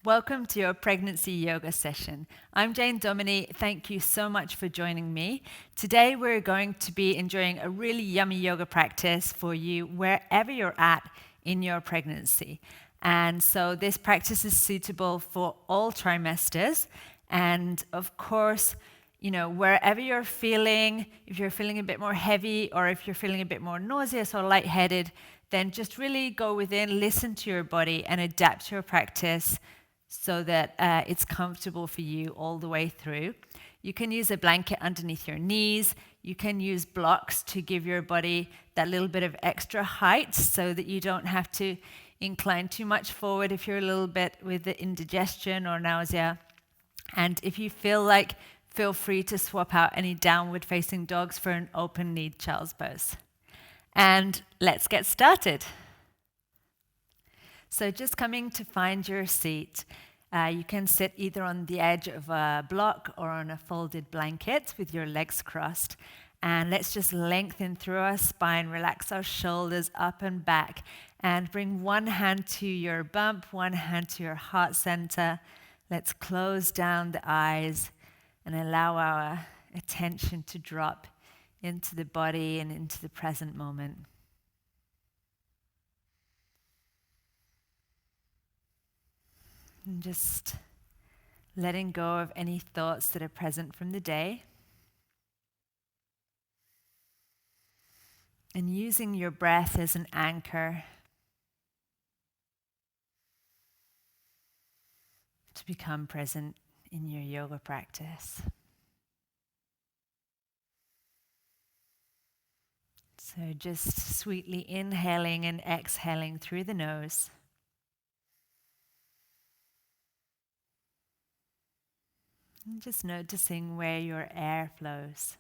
Welcome to your pregnancy yoga session. I'm Jane Domini. Thank you so much for joining me. Today we're going to be enjoying a really yummy yoga practice for you wherever you're at in your pregnancy. And so this practice is suitable for all trimesters. And of course, wherever you're feeling, if you're feeling a bit more heavy or if you're feeling a bit more nauseous or lightheaded, then just really go within, listen to your body and adapt your practice so that it's comfortable for you all the way through. You can use a blanket underneath your knees. You can use blocks to give your body that little bit of extra height so that you don't have to incline too much forward if you're a little bit with the indigestion or nausea. And if you feel free to swap out any downward facing dogs for an open kneed child's pose. And let's get started. So just coming to find your seat, you can sit either on the edge of a block or on a folded blanket with your legs crossed. And let's just lengthen through our spine, relax our shoulders up and back, and bring one hand to your bump, one hand to your heart center. Let's close down the eyes and allow our attention to drop into the body and into the present moment. And just letting go of any thoughts that are present from the day. And using your breath as an anchor to become present in your yoga practice. So just sweetly inhaling and exhaling through the nose. And just noticing where your air flows.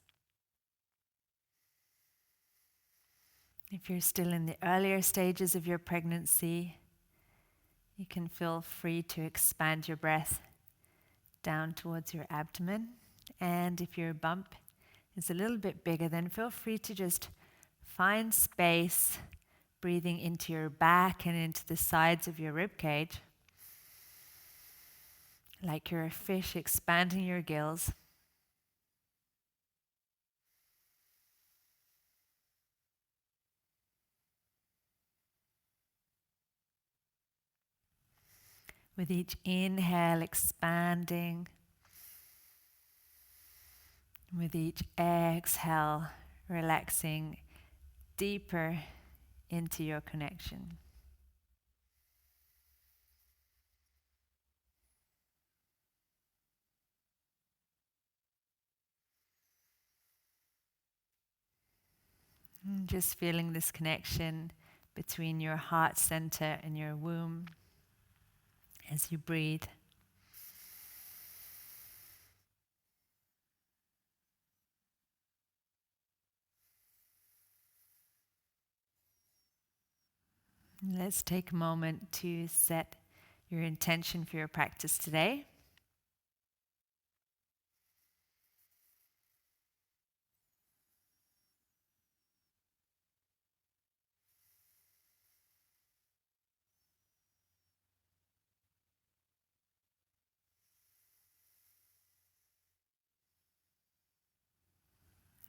If you're still in the earlier stages of your pregnancy, you can feel free to expand your breath down towards your abdomen. And if your bump is a little bit bigger, then feel free to just find space, breathing into your back and into the sides of your rib cage. Like you're a fish expanding your gills. With each inhale, expanding. With each exhale, relaxing deeper into your connection. And just feeling this connection between your heart center and your womb as you breathe. Let's take a moment to set your intention for your practice today.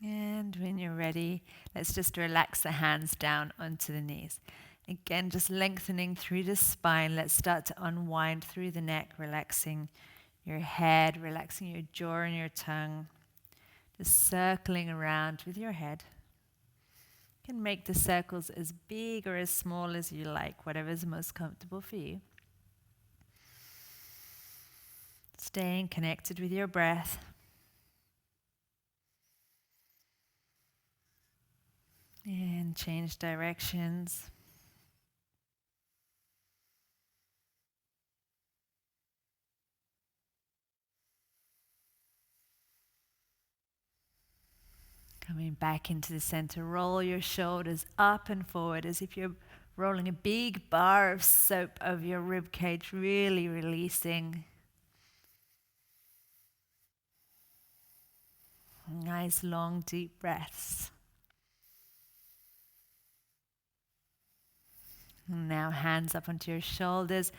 And when you're ready, let's just relax the hands down onto the knees. Again, just lengthening through the spine. Let's start to unwind through the neck, relaxing your head, relaxing your jaw and your tongue. Just circling around with your head. You can make the circles as big or as small as you like, whatever is most comfortable for you. Staying connected with your breath. And change directions. Coming back into the center, roll your shoulders up and forward as if you're rolling a big bar of soap over your rib cage, really releasing. Nice long deep breaths. And now hands up onto your shoulders,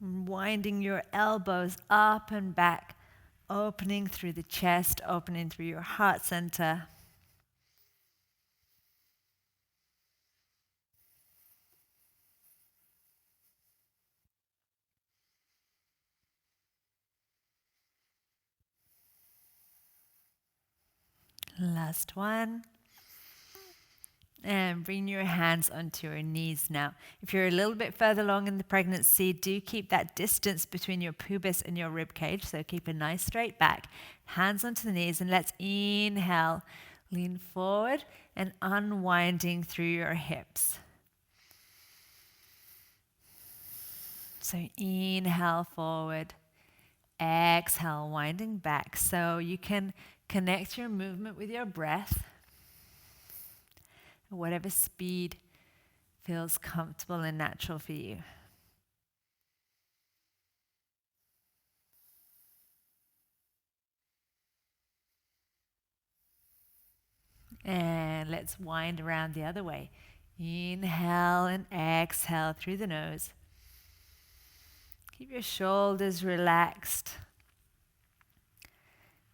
Winding your elbows up and back, opening through the chest, opening through your heart center. Last one. And bring your hands onto your knees now. If you're a little bit further along in the pregnancy, do keep that distance between your pubis and your rib cage. So keep a nice straight back. Hands onto the knees, and let's inhale. Lean forward and unwinding through your hips. So inhale forward. Exhale, winding back. So you can connect your movement with your breath. Whatever speed feels comfortable and natural for you. And let's wind around the other way. Inhale and exhale through the nose. Keep your shoulders relaxed.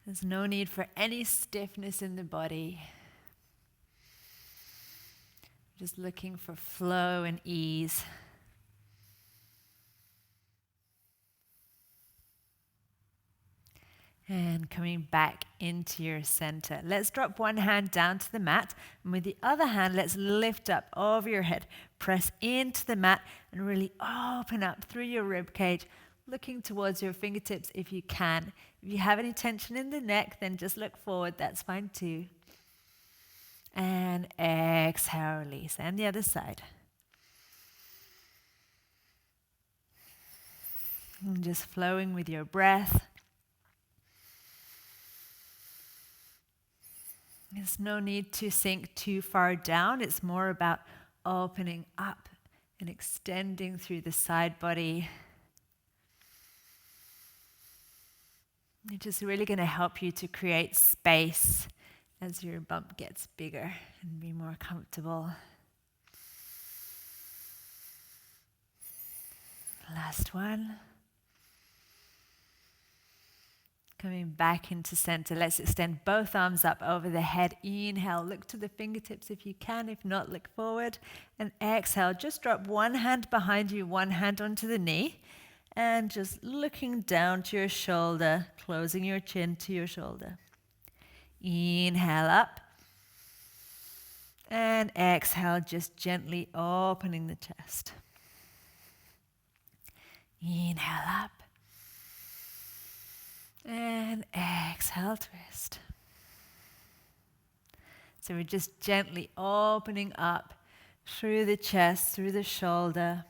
There's no need for any stiffness in the body. Just looking for flow and ease. And coming back into your center. Let's drop one hand down to the mat. And with the other hand, let's lift up over your head. Press into the mat and really open up through your rib cage, looking towards your fingertips if you can. If you have any tension in the neck, then just look forward. That's fine too. And exhale, release. And the other side. And just flowing with your breath. There's no need to sink too far down. It's more about opening up and extending through the side body. It's just really going to help you to create space as your bump gets bigger and be more comfortable. Last one. Coming back into center. Let's extend both arms up over the head. Inhale, look to the fingertips if you can. If not, look forward. And exhale, just drop one hand behind you, one hand onto the knee. And just looking down to your shoulder, closing your chin to your shoulder. Inhale up. And exhale, just gently opening the chest. Inhale up. And exhale, twist. So we're just gently opening up through the chest, through the shoulder.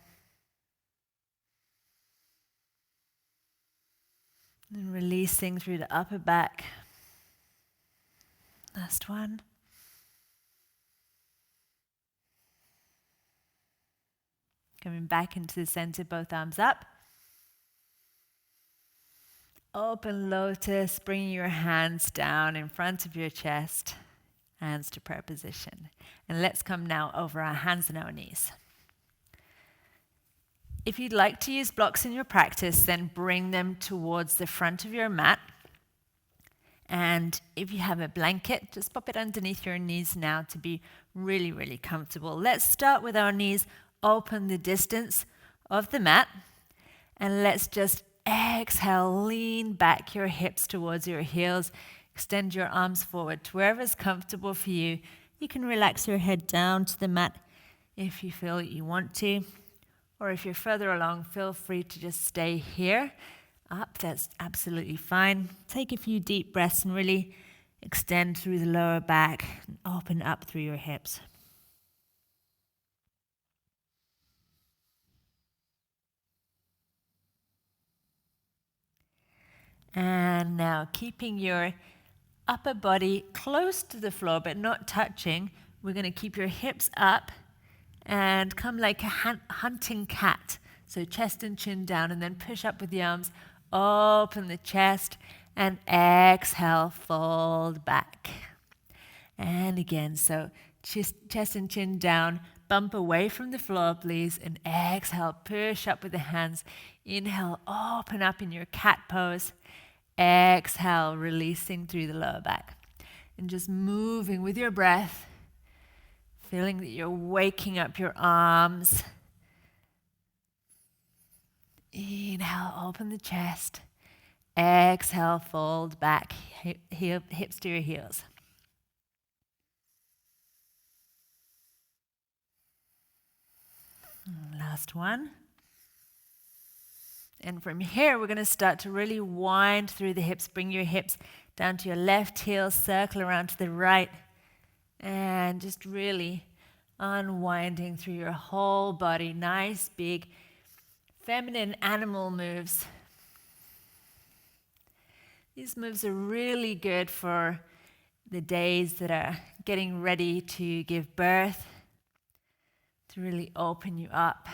And releasing through the upper back. Last one. Coming back into the center, both arms up. Open lotus, bringing your hands down in front of your chest, hands to prayer position. And let's come now over our hands and our knees. If you'd like to use blocks in your practice, then bring them towards the front of your mat. And if you have a blanket, just pop it underneath your knees now to be really, really comfortable. Let's start with our knees open the distance of the mat. And let's just exhale, lean back your hips towards your heels. Extend your arms forward to wherever's comfortable for you. You can relax your head down to the mat if you feel you want to. Or if you're further along, feel free to just stay here. Up, that's absolutely fine. Take a few deep breaths and really extend through the lower back and open up through your hips. And now keeping your upper body close to the floor but not touching, we're going to keep your hips up and come like a hunting cat. So chest and chin down, and then push up with the arms, open the chest, and exhale, fold back. And again, so chest and chin down. Bump away from the floor, please. And exhale, push up with the hands. Inhale, open up in your cat pose. Exhale, releasing through the lower back. And just moving with your breath, feeling that you're waking up your arms. Inhale, open the chest. Exhale, fold back, hips to your heels. Last one. And from here, we're going to start to really wind through the hips. Bring your hips down to your left heel, circle around to the right, and just really unwinding through your whole body. Nice, big, feminine animal moves. These moves are really good for the days that are getting ready to give birth, to really open you up.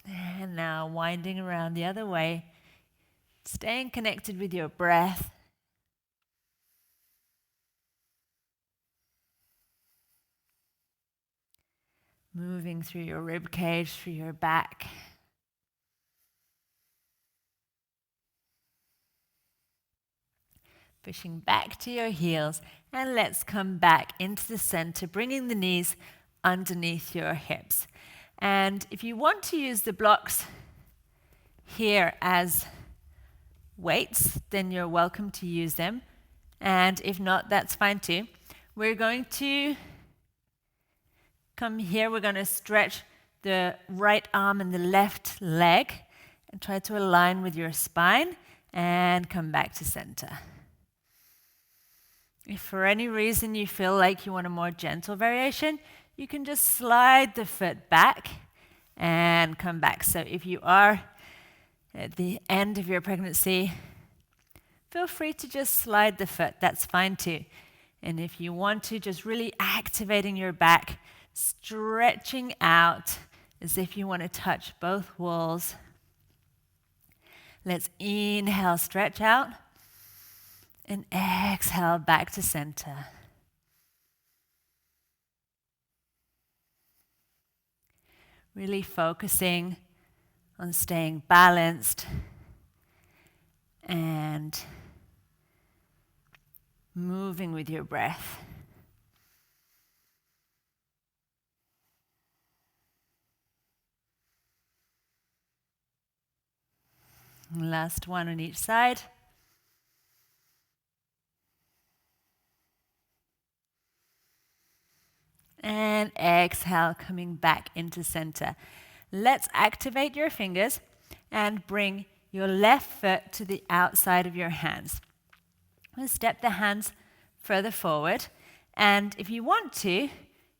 And now winding around the other way, staying connected with your breath. Moving through your rib cage, through your back. Pushing back to your heels, and let's come back into the center, bringing the knees underneath your hips. And if you want to use the blocks here as weights, then you're welcome to use them. And if not, that's fine too. We're going to come here. We're going to stretch the right arm and the left leg and try to align with your spine and come back to center. If for any reason you feel like you want a more gentle variation, you can just slide the foot back and come back. So if you are at the end of your pregnancy, feel free to just slide the foot. That's fine too. And if you want to, just really activating your back, stretching out as if you want to touch both walls. Let's inhale, stretch out. And exhale back to center. Really focusing on staying balanced and moving with your breath. Last one on each side. And exhale, coming back into center. Let's activate your fingers and bring your left foot to the outside of your hands. We'll step the hands further forward. And if you want to,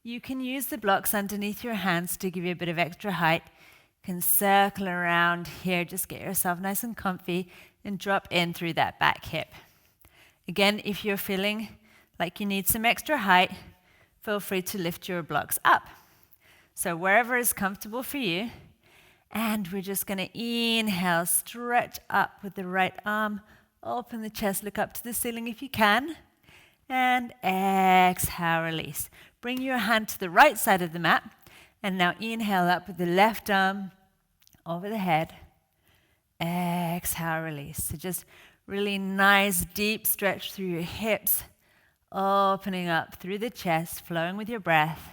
you can use the blocks underneath your hands to give you a bit of extra height. You can circle around here, just get yourself nice and comfy and drop in through that back hip. Again, if you're feeling like you need some extra height, feel free to lift your blocks up. So wherever is comfortable for you. And we're just going to inhale, stretch up with the right arm, open the chest, look up to the ceiling if you can. And exhale, release. Bring your hand to the right side of the mat. And now inhale up with the left arm over the head. Exhale, release. So just really nice, deep stretch through your hips. Opening up through the chest, flowing with your breath.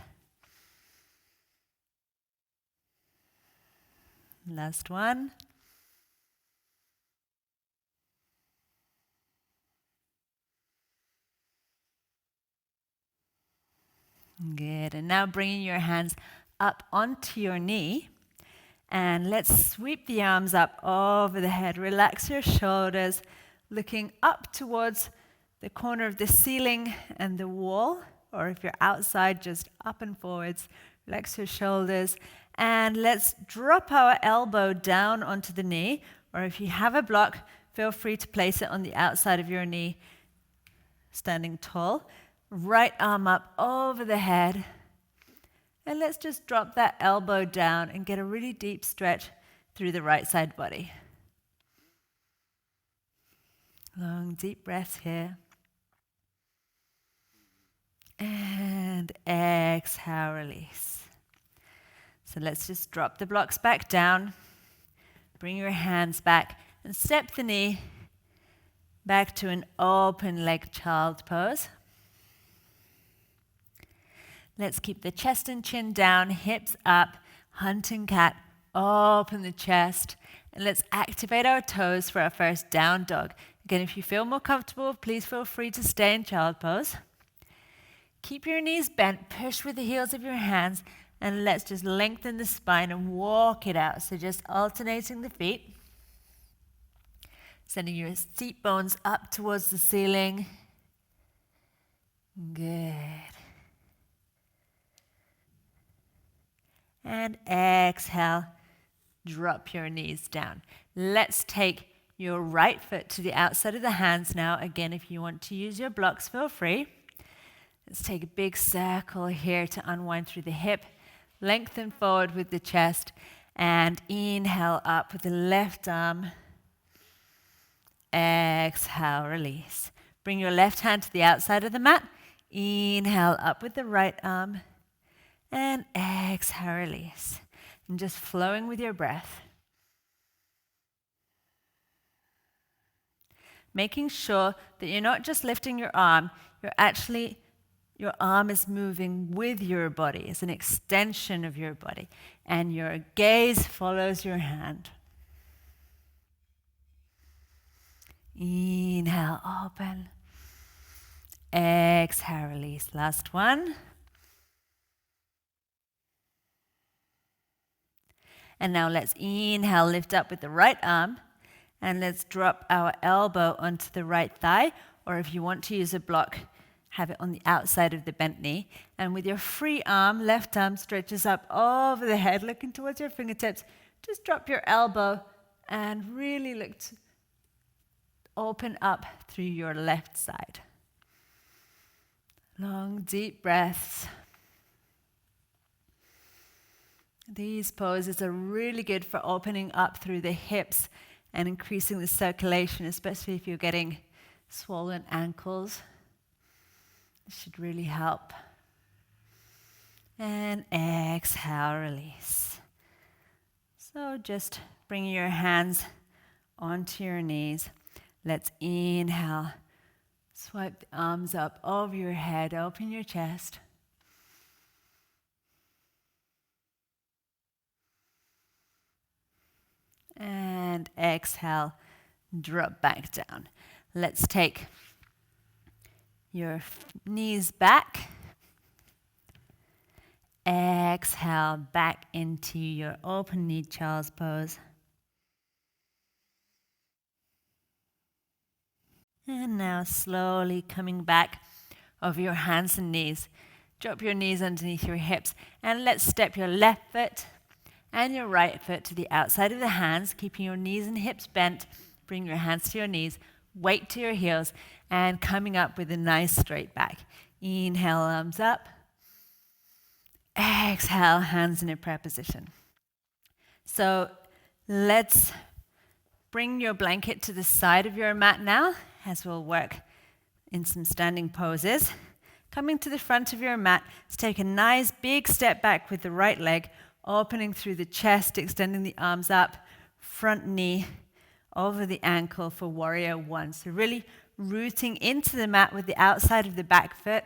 Last one. Good. And now bringing your hands up onto your knee. And let's sweep the arms up over the head. Relax your shoulders, looking up towards the corner of the ceiling and the wall, or if you're outside, just up and forwards. Relax your shoulders. And let's drop our elbow down onto the knee, or if you have a block, feel free to place it on the outside of your knee, standing tall. Right arm up over the head. And let's just drop that elbow down and get a really deep stretch through the right side body. Long, deep breaths here. exhale, release. So let's just drop the blocks back down. Bring your hands back and step the knee back to an open leg child pose. Let's keep the chest and chin down, hips up, hunting cat, open the chest. And let's activate our toes for our first down dog. Again, if you feel more comfortable, please feel free to stay in child pose. Keep your knees bent, push with the heels of your hands, and let's just lengthen the spine and walk it out. So just alternating the feet. Sending your seat bones up towards the ceiling. Good. And exhale, drop your knees down. Let's take your right foot to the outside of the hands now. Again, if you want to use your blocks, feel free. Let's take a big circle here to unwind through the hip. Lengthen forward with the chest. And inhale up with the left arm. Exhale, release. Bring your left hand to the outside of the mat. Inhale up with the right arm. And exhale, release. And just flowing with your breath. Making sure that you're not just lifting your arm, your arm is moving with your body. It's an extension of your body. And your gaze follows your hand. Inhale, open. Exhale, release. Last one. And now let's inhale, lift up with the right arm. And let's drop our elbow onto the right thigh. Or if you want to use a block, have it on the outside of the bent knee. And with your free arm, left arm stretches up over the head, looking towards your fingertips. Just drop your elbow and really look to open up through your left side. Long, deep breaths. These poses are really good for opening up through the hips and increasing the circulation, especially if you're getting swollen ankles. This should really help. And exhale, release. So just bringing your hands onto your knees. Let's inhale. Swipe the arms up over your head, open your chest. And exhale, drop back down. Let's take your knees back. Exhale, back into your open knee child's pose. And now slowly coming back over your hands and knees. Drop your knees underneath your hips. And let's step your left foot and your right foot to the outside of the hands, keeping your knees and hips bent. Bring your hands to your knees, weight to your heels, and coming up with a nice straight back. Inhale, arms up. Exhale, hands in a prayer position. So let's bring your blanket to the side of your mat now, as we'll work in some standing poses. Coming to the front of your mat, let's take a nice big step back with the right leg, opening through the chest, extending the arms up, front knee over the ankle for warrior one. So really rooting into the mat with the outside of the back foot.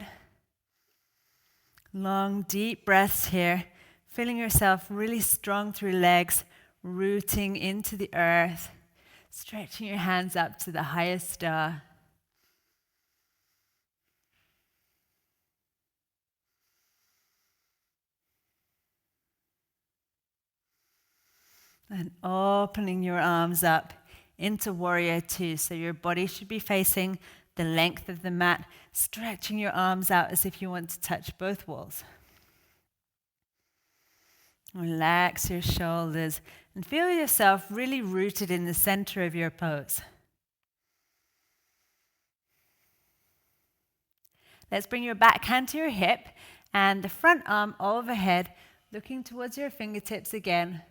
Long, deep breaths here, feeling yourself really strong through legs, rooting into the earth, stretching your hands up to the highest star. And opening your arms up into warrior two. So your body should be facing the length of the mat, stretching your arms out as if you want to touch both walls. Relax your shoulders and feel yourself really rooted in the center of your pose. Let's bring your back hand to your hip and the front arm overhead, looking towards your fingertips again.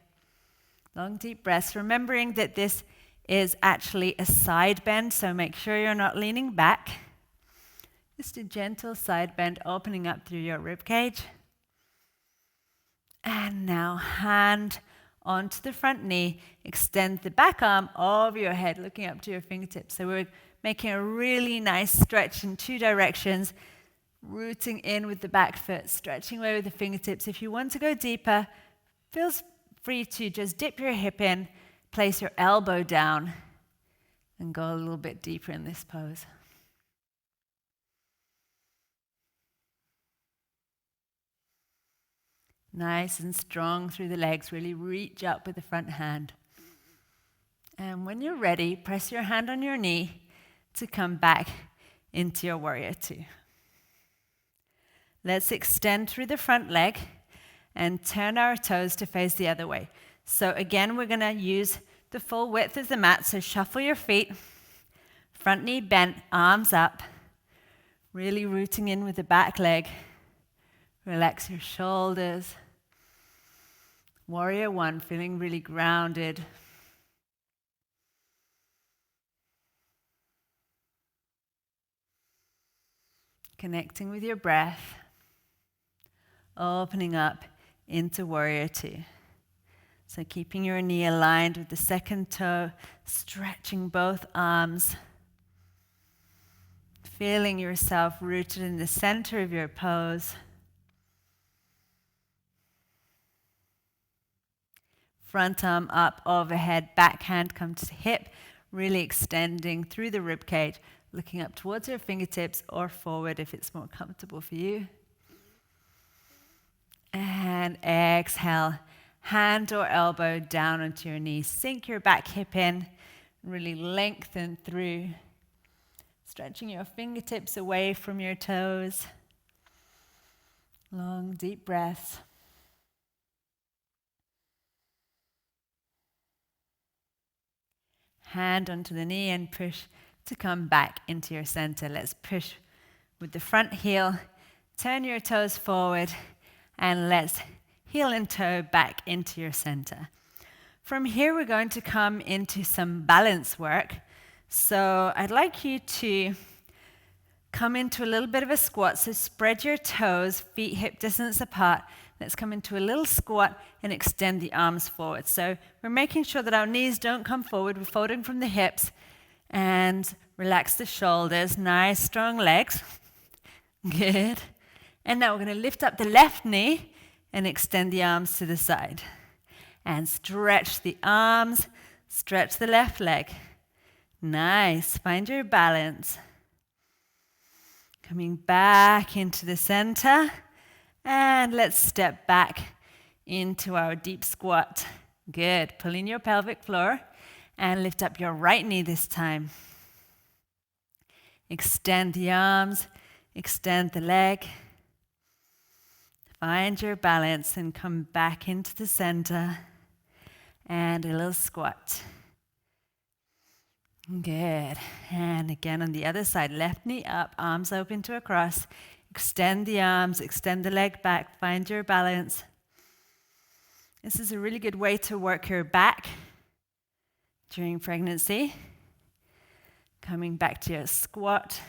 Long, deep breaths, remembering that this is actually a side bend, so make sure you're not leaning back. Just a gentle side bend opening up through your rib cage. And now hand onto the front knee. Extend the back arm over your head, looking up to your fingertips. So we're making a really nice stretch in two directions, rooting in with the back foot, stretching away with the fingertips. If you want to go deeper, feel free to just dip your hip in, place your elbow down, and go a little bit deeper in this pose. Nice and strong through the legs. Really reach up with the front hand. And when you're ready, press your hand on your knee to come back into your warrior two. Let's extend through the front leg and turn our toes to face the other way. So again, we're going to use the full width of the mat. So shuffle your feet, front knee bent, arms up, really rooting in with the back leg. Relax your shoulders. Warrior one, feeling really grounded. Connecting with your breath. Opening up into warrior two. So keeping your knee aligned with the second toe, stretching both arms. Feeling yourself rooted in the center of your pose. Front arm up, overhead, back hand comes to hip, really extending through the rib cage, looking up towards your fingertips or forward if it's more comfortable for you. And exhale, hand or elbow down onto your knee. Sink your back hip in, really lengthen through, stretching your fingertips away from your toes. Long, deep breaths. Hand onto the knee and push to come back into your center. Let's push with the front heel. Turn your toes forward and let's heel and toe back into your center. From here, we're going to come into some balance work. So I'd like you to come into a little bit of a squat. So spread your toes, feet hip distance apart. Let's come into a little squat and extend the arms forward. So we're making sure that our knees don't come forward. We're folding from the hips and relax the shoulders. Nice, strong legs. Good. And now we're going to lift up the left knee and extend the arms to the side. And stretch the arms, stretch the left leg. Nice. Find your balance. Coming back into the center. And let's step back into our deep squat. Good. Pulling your pelvic floor and lift up your right knee this time. Extend the arms, extend the leg. Find your balance and come back into the center. And a little squat. Good. And again on the other side, left knee up, arms open to a cross. Extend the arms, extend the leg back, find your balance. This is a really good way to work your back during pregnancy. Coming back to your squat,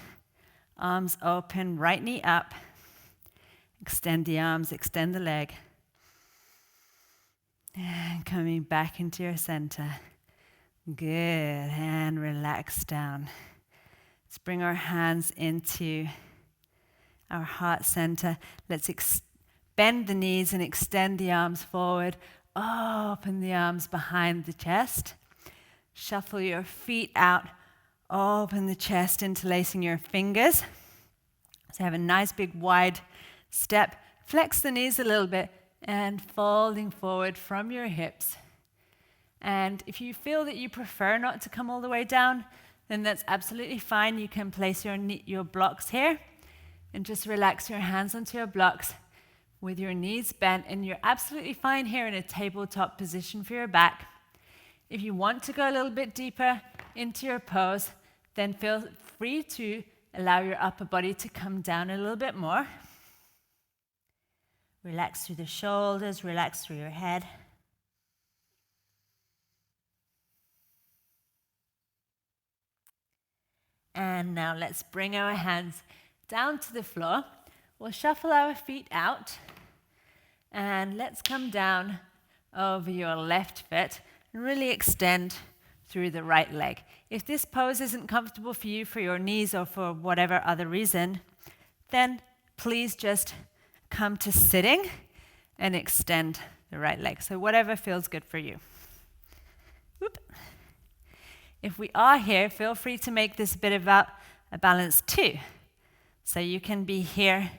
arms open, right knee up. Extend the arms, extend the leg. And coming back into your center. Good, and relax down. Let's bring our hands into our heart center. Let's bend the knees and extend the arms forward. Open the arms behind the chest. Shuffle your feet out. Open the chest, interlacing your fingers. So have a nice big wide step. Flex the knees a little bit and folding forward from your hips. And if you feel that you prefer not to come all the way down, then that's absolutely fine. You can place your blocks here and just relax your hands onto your blocks with your knees bent, and you're absolutely fine here in a tabletop position for your back. If you want to go a little bit deeper into your pose, then feel free to allow your upper body to come down a little bit more. Relax through the shoulders, relax through your head. And now let's bring our hands down to the floor. We'll shuffle our feet out, and let's come down over your left foot and really extend through the right leg. If this pose isn't comfortable for you, for your knees or for whatever other reason, then please just come to sitting and extend the right leg. So whatever feels good for you. Whoop. If we are here, feel free to make this a bit about a balance too. So you can be here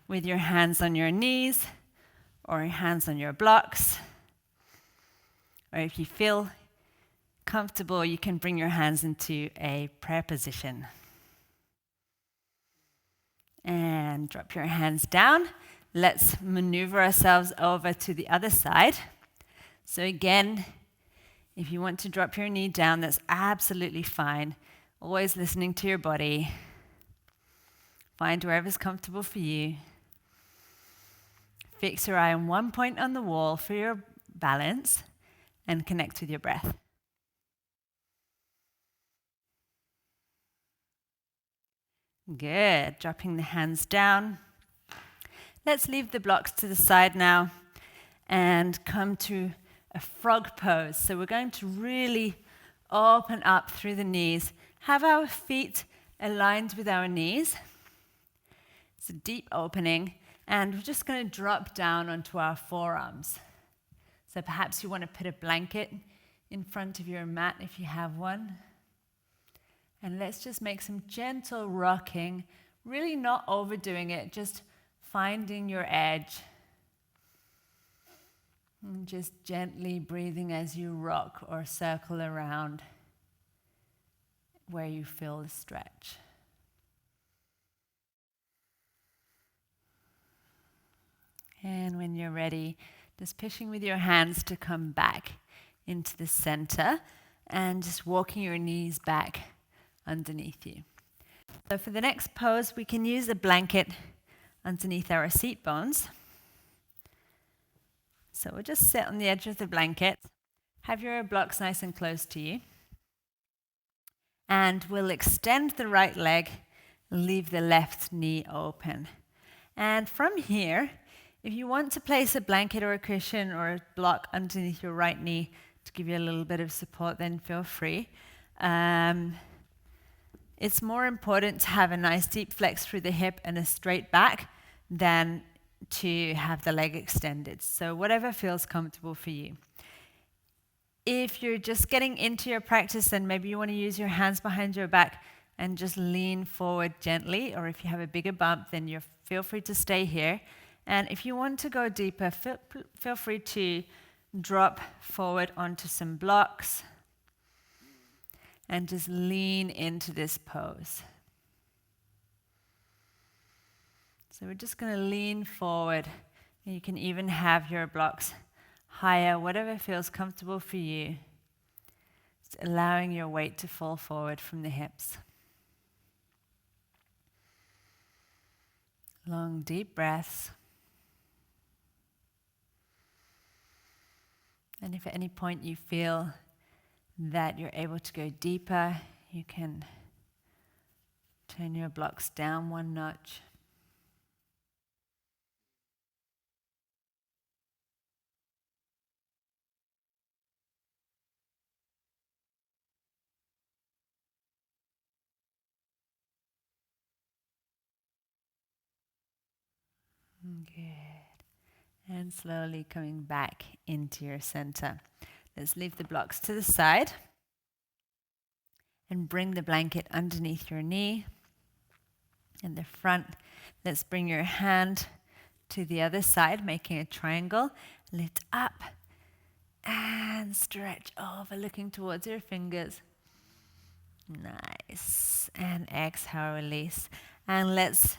with your hands on your knees or your hands on your blocks. Or if you feel comfortable, you can bring your hands into a prayer position. And drop your hands down. Let's maneuver ourselves over to the other side. So again, if you want to drop your knee down, that's absolutely fine. Always listening to your body. Find wherever's comfortable for you. Fix your eye on one point on the wall for your balance and connect with your breath. Good. Dropping the hands down. Let's leave the blocks to the side now and come to a frog pose. So we're going to really open up through the knees. Have our feet aligned with our knees. It's a deep opening, and we're just going to drop down onto our forearms. So perhaps you want to put a blanket in front of your mat if you have one. And let's just make some gentle rocking, really not overdoing it, just finding your edge. And just gently breathing as you rock or circle around where you feel the stretch. And when you're ready, just pushing with your hands to come back into the center and just walking your knees back underneath you. So for the next pose, we can use a blanket underneath our seat bones. So we'll just sit on the edge of the blanket. Have your blocks nice and close to you. And we'll extend the right leg, leave the left knee open. And from here, if you want to place a blanket or a cushion or a block underneath your right knee to give you a little bit of support, then feel free. It's more important to have a nice deep flex through the hip and a straight back than to have the leg extended. So whatever feels comfortable for you. If you're just getting into your practice, then maybe you want to use your hands behind your back and just lean forward gently, or if you have a bigger bump, then you feel free to stay here. And if you want to go deeper, feel free to drop forward onto some blocks and just lean into this pose. So we're just going to lean forward. You can even have your blocks higher, whatever feels comfortable for you. Just allowing your weight to fall forward from the hips. Long, deep breaths. And if at any point you feel that you're able to go deeper, you can turn your blocks down one notch. Good. And slowly coming back into your center. Let's leave the blocks to the side and bring the blanket underneath your knee. In the front, let's bring your hand to the other side, making a triangle. Lift up and stretch over, looking towards your fingers. Nice. And exhale, release. And let's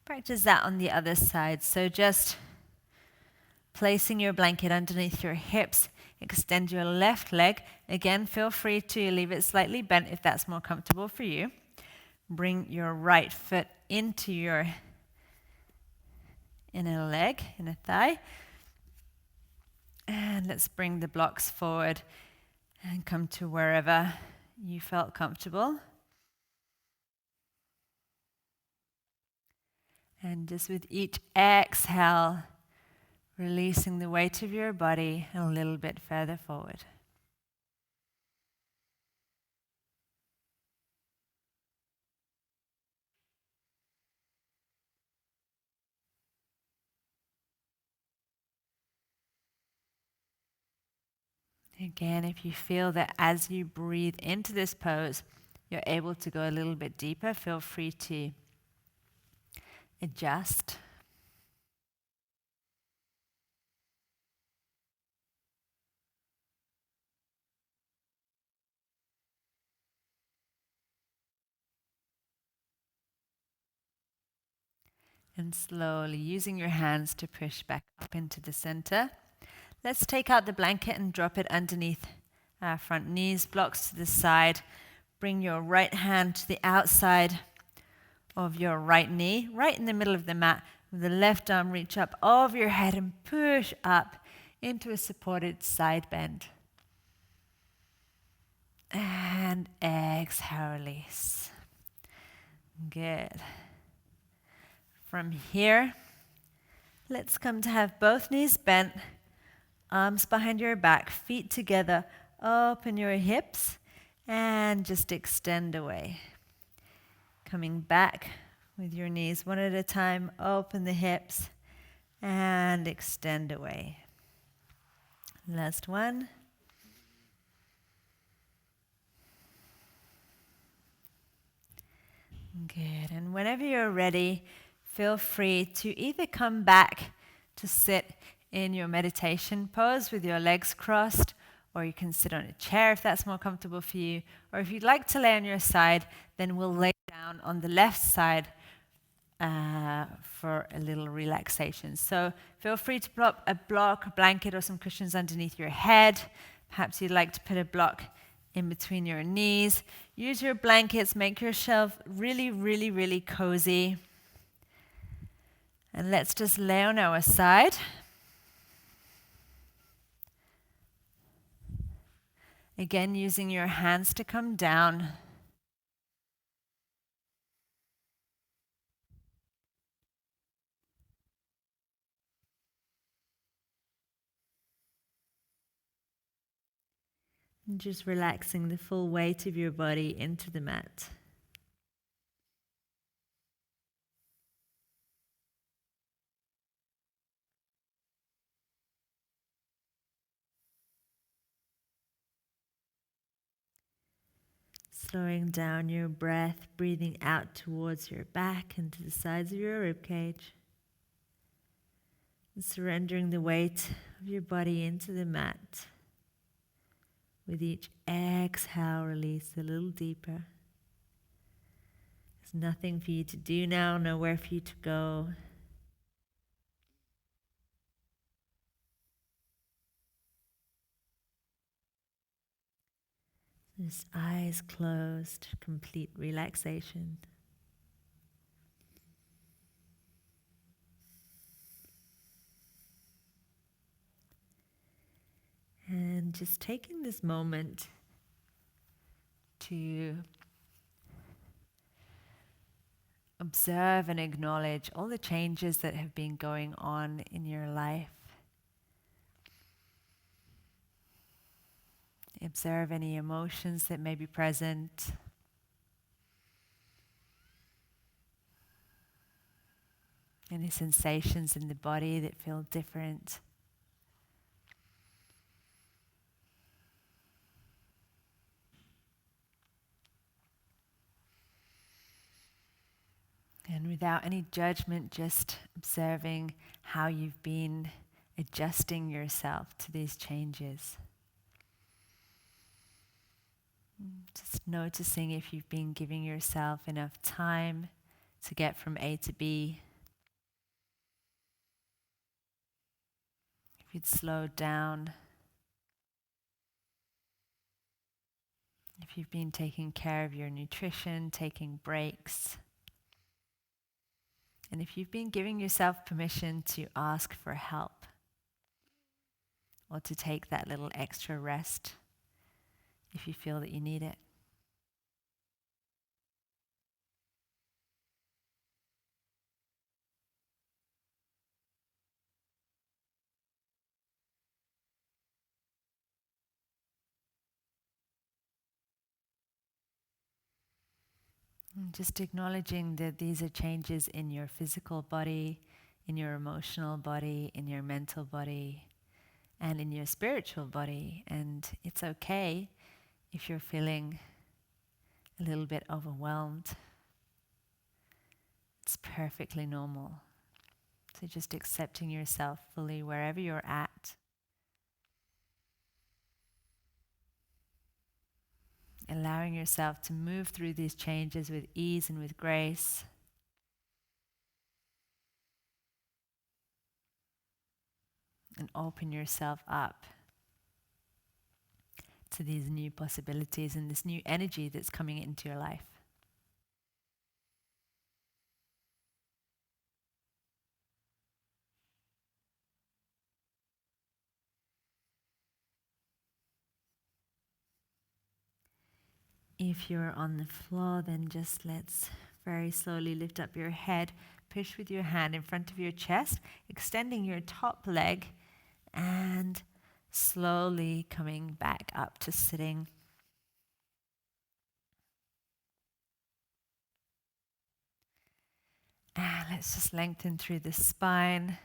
practice that on the other side. So just placing your blanket underneath your hips. Extend your left leg. Again, feel free to leave it slightly bent if that's more comfortable for you. Bring your right foot into your inner leg, inner thigh. And let's bring the blocks forward and come to wherever you felt comfortable. And just with each exhale, releasing the weight of your body a little bit further forward. Again, if you feel that as you breathe into this pose, you're able to go a little bit deeper, feel free to adjust. And slowly using your hands to push back up into the center. Let's take out the blanket and drop it underneath our front knees, blocks to the side. Bring your right hand to the outside of your right knee, right in the middle of the mat. With the left arm, reach up over your head and push up into a supported side bend. And exhale, release. Good. From here, let's come to have both knees bent, arms behind your back, feet together, open your hips, and just extend away. Coming back with your knees one at a time, open the hips, and extend away. Last one. Good. And whenever you're ready, feel free to either come back to sit in your meditation pose with your legs crossed, or you can sit on a chair if that's more comfortable for you. Or if you'd like to lay on your side, then we'll lay down on the left side for a little relaxation. So feel free to plop a block, a blanket, or some cushions underneath your head. Perhaps you'd like to put a block in between your knees. Use your blankets, make yourself really, really, really cozy. And let's just lay on our side. Again, using your hands to come down. And just relaxing the full weight of your body into the mat. Slowing down your breath, breathing out towards your back and to the sides of your ribcage. And surrendering the weight of your body into the mat. With each exhale, release a little deeper. There's nothing for you to do now, nowhere for you to go. Just eyes closed, complete relaxation. And just taking this moment to observe and acknowledge all the changes that have been going on in your life. Observe any emotions that may be present. Any sensations in the body that feel different. And without any judgment, just observing how you've been adjusting yourself to these changes. Just noticing if you've been giving yourself enough time to get from A to B. If you'd slowed down. If you've been taking care of your nutrition, taking breaks. And if you've been giving yourself permission to ask for help or to take that little extra rest if you feel that you need it. Just acknowledging that these are changes in your physical body, in your emotional body, in your mental body, and in your spiritual body. And it's okay if you're feeling a little bit overwhelmed. It's perfectly normal. So just accepting yourself fully wherever you're at. Allowing yourself to move through these changes with ease and with grace. And open yourself up to these new possibilities and this new energy that's coming into your life. If you're on the floor, then just let's very slowly lift up your head, push with your hand in front of your chest, extending your top leg, and slowly coming back up to sitting. And let's just lengthen through the spine,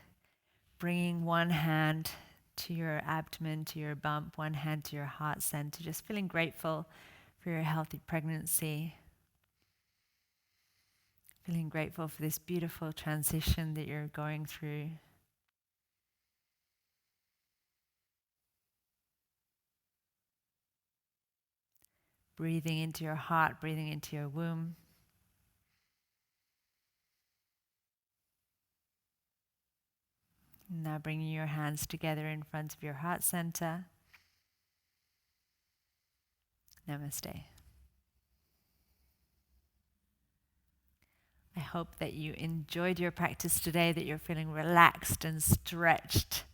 bringing one hand to your abdomen, to your bump, one hand to your heart center, just feeling grateful for your healthy pregnancy. Feeling grateful for this beautiful transition that you're going through. Breathing into your heart, breathing into your womb. Now bringing your hands together in front of your heart center. Namaste. I hope that you enjoyed your practice today, that you're feeling relaxed and stretched.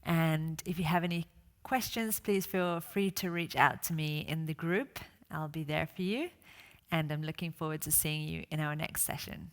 And if you have any questions, please feel free to reach out to me in the group. I'll be there for you. And I'm looking forward to seeing you in our next session.